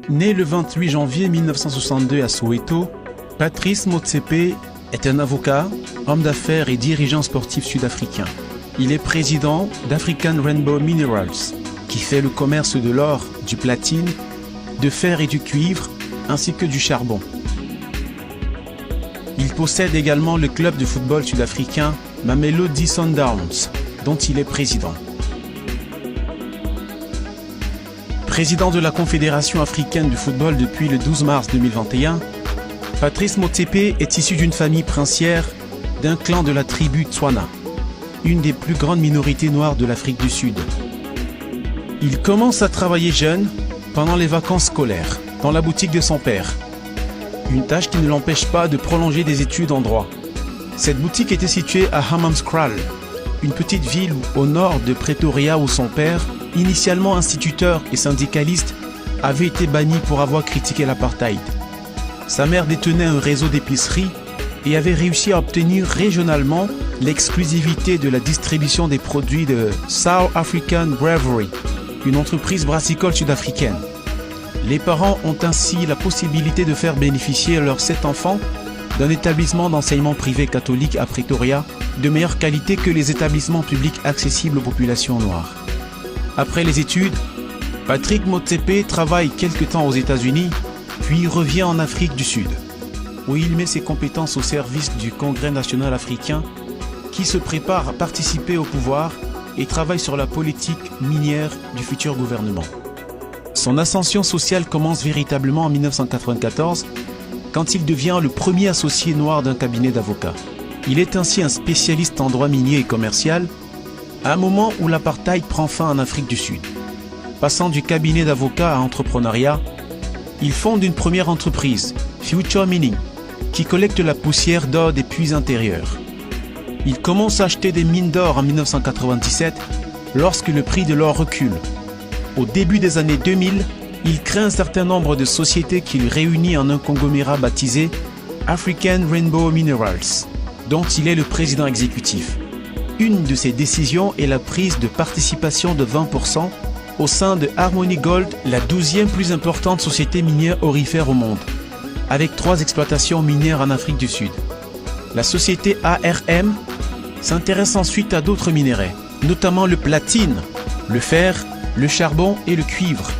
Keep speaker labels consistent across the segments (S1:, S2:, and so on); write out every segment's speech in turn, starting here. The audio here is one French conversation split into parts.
S1: Né le 28 janvier 1962 à Soweto, Patrice Motsepe est un avocat, homme d'affaires et dirigeant sportif sud-africain. Il est président d'African Rainbow Minerals, qui fait le commerce de l'or, du platine, de fer et du cuivre, ainsi que du charbon. Il possède également le club de football sud-africain Mamelodi Sundowns, dont il est président. Président de la Confédération africaine de football depuis le 12 mars 2021, Patrice Motsepe est issu d'une famille princière d'un clan de la tribu Tswana, une des plus grandes minorités noires de l'Afrique du Sud. Il commence à travailler jeune pendant les vacances scolaires, dans la boutique de son père. Une tâche qui ne l'empêche pas de prolonger des études en droit. Cette boutique était située à Hammanskraal, une petite ville au nord de Pretoria où son père, initialement instituteur et syndicaliste, avait été banni pour avoir critiqué l'apartheid. Sa mère détenait un réseau d'épiceries et avait réussi à obtenir régionalement l'exclusivité de la distribution des produits de South African Brewery, une entreprise brassicole sud-africaine. Les parents ont ainsi la possibilité de faire bénéficier leurs 7 enfants d'un établissement d'enseignement privé catholique à Pretoria de meilleure qualité que les établissements publics accessibles aux populations noires. Après les études, Patrick Motsepe travaille quelque temps aux États-Unis, puis revient en Afrique du Sud, où il met ses compétences au service du Congrès national africain, qui se prépare à participer au pouvoir et travaille sur la politique minière du futur gouvernement. Son ascension sociale commence véritablement en 1994, quand il devient le premier associé noir d'un cabinet d'avocats. Il est ainsi un spécialiste en droit minier et commercial, à un moment où l'apartheid prend fin en Afrique du Sud. Passant du cabinet d'avocats à entrepreneuriat, il fonde une première entreprise, Future Mining, qui collecte la poussière d'or des puits intérieurs. Il commence à acheter des mines d'or en 1997, lorsque le prix de l'or recule. Au début des années 2000, il crée un certain nombre de sociétés qu'il réunit en un conglomérat baptisé African Rainbow Minerals, dont il est le président exécutif. Une de ses décisions est la prise de participation de 20% au sein de Harmony Gold, la 12e plus importante société minière aurifère au monde, avec 3 exploitations minières en Afrique du Sud. La société ARM s'intéresse ensuite à d'autres minéraux, notamment le platine, le fer, le charbon et le cuivre.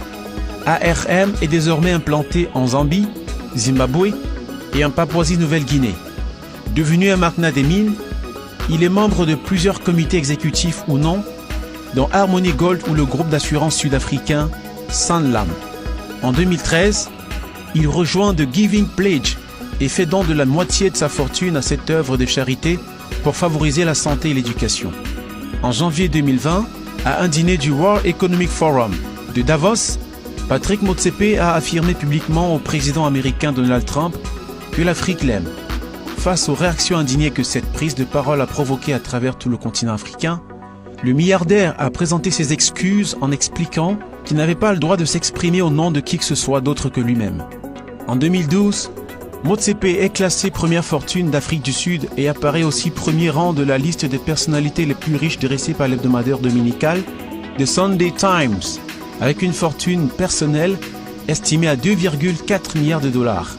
S1: ARM est désormais implanté en Zambie, Zimbabwe et en Papouasie-Nouvelle-Guinée. Devenu un magnat des mines, il est membre de plusieurs comités exécutifs ou non, dont Harmony Gold ou le groupe d'assurance sud-africain Sanlam. En 2013, il rejoint The Giving Pledge et fait don de la moitié de sa fortune à cette œuvre de charité pour favoriser la santé et l'éducation. En janvier 2020, à un dîner du World Economic Forum de Davos, Patrick Motsepe a affirmé publiquement au président américain Donald Trump que l'Afrique l'aime. Face aux réactions indignées que cette prise de parole a provoquées à travers tout le continent africain, le milliardaire a présenté ses excuses en expliquant qu'il n'avait pas le droit de s'exprimer au nom de qui que ce soit d'autre que lui-même. En 2012, Motsepe est classé première fortune d'Afrique du Sud et apparaît aussi premier rang de la liste des personnalités les plus riches dressée par l'hebdomadaire dominical The Sunday Times, avec une fortune personnelle estimée à 2,4 milliards de dollars.